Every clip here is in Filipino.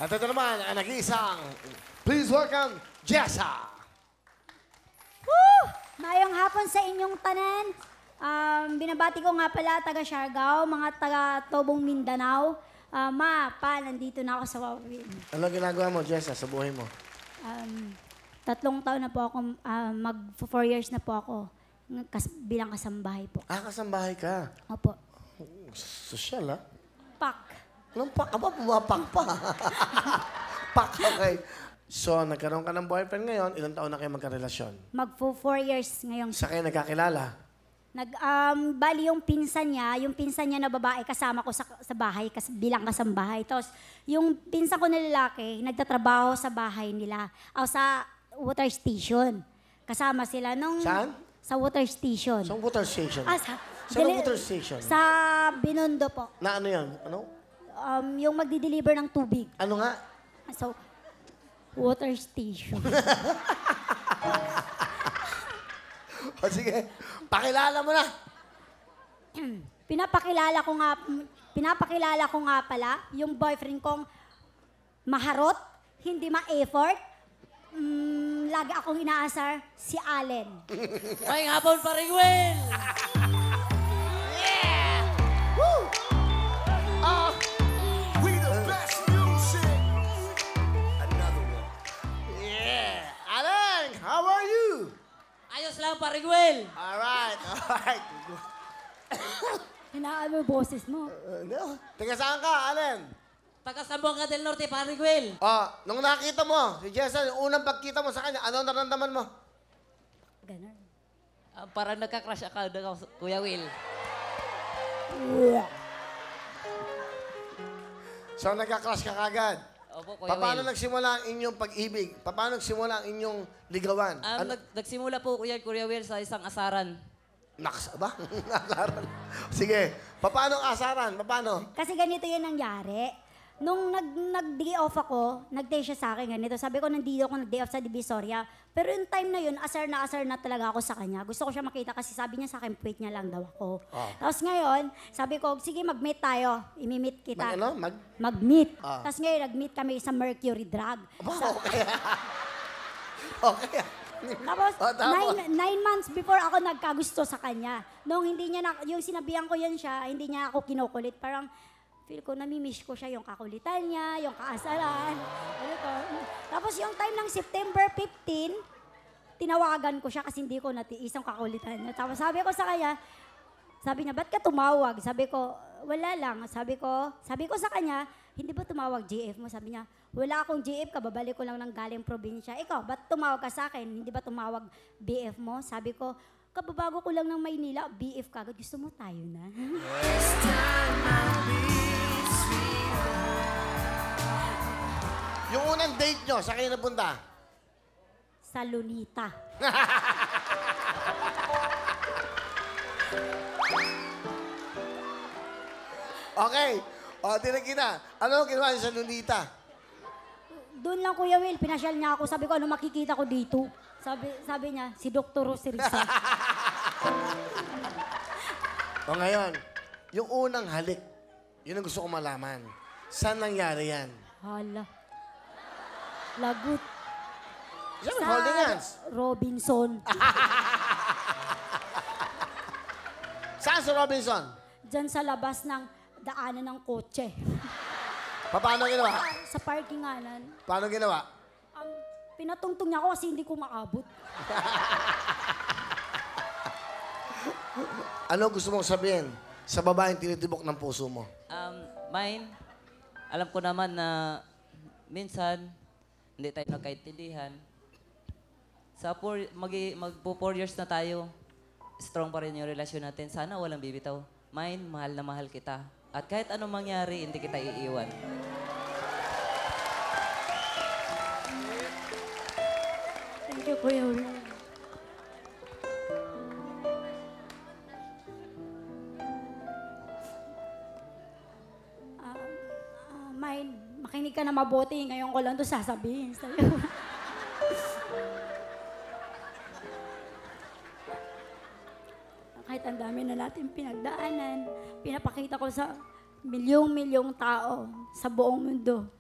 At ito naman ang nag-iisang, please welcome, Jessa! Woo! Mayong hapon sa inyong tanan. Binabati ko nga pala taga Siargao, mga taga Tobong Mindanao. Nandito na ako sa Wawin. Ano ginagawa mo, Jessa, sa buhay mo? 3 taon na po ako, 4 years na po ako bilang kasambahay po. Kasambahay ka. Opo. Sosyal, ha? Pak. Anong pak? Aba, pumapak pa. Pak, okay. So, nagkaroon ka ng boyfriend ngayon, ilang taon na kayo magkarelasyon? 4 years ngayon. Sa kayo nagkakilala? Bali yung pinsan niya na babae kasama ko sa bahay bilang kasambahay. Tapos yung pinsan ko na lalaki, nagtatrabaho sa bahay nila, o sa water station. Kasama sila nung... Saan? Sa water station. Sa water station? Saan water station? Sa Binondo po. Na ano yan? Ano? Yung magdi-deliver ng tubig. Ano nga? So, water station. O sige, pakilala mo na. Pinapakilala ko nga pala yung boyfriend kong maharot, hindi ma-effort. Lagi akong inaasar, si Allen. May hapon pa rin, Will! We the best music. Another one. Yeah. Alan, how are you? Ayos lang pa rin, Will! Alright. Hinaan mo yung boses mo. No. Taga saan ka, Alan? Taga Sambuanga del Norte, pa rin, Will! Nung nakita mo, si Jessa, yung unang pagkita mo sa kanya, ano naramdaman mo? Ganon. Parang nagka-crush ako, Kuya Will. So, nagka-crush ka kagad. Opo, Kuya Paano Will. nagsimula ang inyong pag-ibig? Paano nagsimula ang inyong ligawan? Nagsimula po, Kuya Will, sa isang asaran. Naks ba? Asaran. Sige. Paano ang asaran? Paano? Kasi ganito yun nangyari. Nung nag-day off ako, nag-day siya sa akin ganito. Sabi ko, nandito ako nag-day off sa Divisoria. Pero yung time na yun, asar na talaga ako sa kanya. Gusto ko siya makita kasi sabi niya sa akin, wait niya lang daw ako. Tapos ngayon, sabi ko, sige, mag-meet tayo. I-meet kita. Mag-meet. Tapos ngayon, nag-meet kami sa Mercury Drug. Okay. Okay. Tapos, 9 months before ako nagkagusto sa kanya. Nung hindi niya yung sinabihan ko yan siya, hindi niya ako kinukulit. Parang, feel ko, namimiss ko siya, yung kakulitan niya, yung kaasaran. Tapos yung time ng September 15, tinawagan ko siya kasi hindi ko natiis ang kakulitan niya. Tapos sabi ko sa kanya, sabi niya, ba't ka tumawag? Sabi ko, wala lang. Sabi ko sa kanya, hindi ba tumawag GF mo? Sabi niya, wala akong GF ka, babalik ko lang ng galing probinsya. Ikaw, ba't tumawag ka sa akin? Hindi ba tumawag BF mo? Sabi ko, kababago ko lang ng Maynila, BF ka. Gusto mo tayo na? Yung unang date nyo, saan kayo napunta? Sa Lunita. Okay. Tinagin na. Ano ang ginawa niyo sa Lunita? Doon lang, Kuya Will, pinasyal niya ako. Sabi ko, ano makikita ko dito? Sabi niya, si Dr. Rosirisa. Ngayon, yung unang halik, yun ang gusto ko malaman. Saan nangyari yan? Hala. Lagut. Saan holding hands? Robinson. Saan sa Robinson? Diyan sa labas ng daanan ng kotse. Paano ginawa? Sa parkinganan. Paano ginawa? Pinatungtong niya ako kasi hindi ko maabot. Ano gusto mong sabihin sa babaeng tinitibok ng puso mo? Mine, alam ko naman na minsan, hindi tayo nagkaintindihan. Magpo 4 years na tayo, strong pa rin yung relasyon natin. Sana walang bibitaw. Mine, mahal na mahal kita. At kahit anong mangyari, hindi kita iiwan. Thank you, Kuya Will. Mine, makinig ka na mabuti. Ngayon ko lang ito sasabihin sa'yo. Kahit ang dami na natin pinagdaanan, pinapakita ko sa milyong-milyong tao sa buong mundo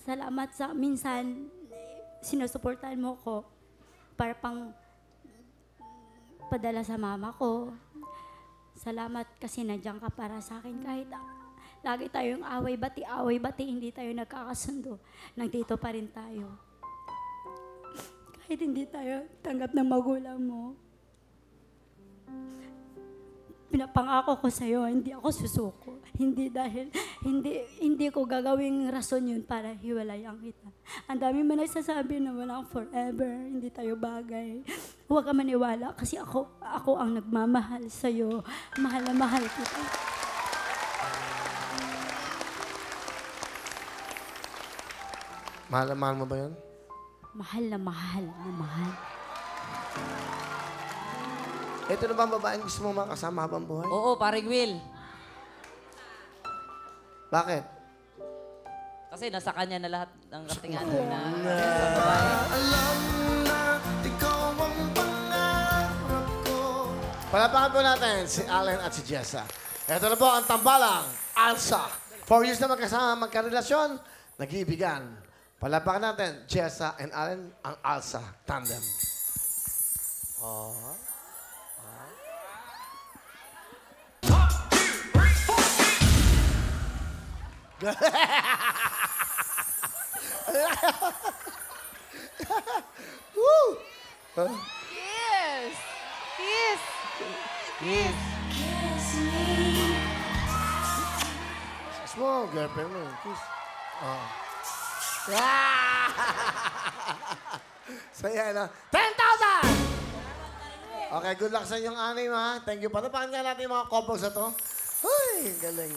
salamat sa minsan sinusuportahan mo ko para pang padala sa mama ko. Salamat kasi nandiyan ka para sa akin kahit lagi tayong away-bati, hindi tayo nagkakasundo. Nandito pa rin tayo. Kahit hindi tayo tanggap ng magulang mo. Pinapangako ko sa'yo, hindi ako susuko. Hindi dahil, hindi ko gagawing rason yun para hiwalayan kita. Ang dami man nagsasabi na walang forever, hindi tayo bagay. Huwag ka maniwala kasi ako ang nagmamahal sa'yo. Mahal na mahal kita. Mahal na mahal mo ba yun? Mahal na mahal na mahal. Ito na ba ang babaeng gusto mo makasama habang buhay? Oo, paring Will. Bakit? Kasi nasa kanya na lahat ng katingan na sa babae. Alam na ikaw ang pangarap ko. Palapakan po natin si Allen at si Jessa. Ito na po ang tambalang Alsa. 4 years na magkasama, magkarelasyon, nag-iibigan. Palapakan natin, Jessa and Allen, ang Alsa tandem. Woo! Kiss! Kiss! Kiss! Kiss mo, girlfriend mo. Kiss. Oh. Saya na. 10,000! Okay, good luck sa inyong anim, ha? Thank you. Patapakan nga natin yung mga couples na to. Uy, galing.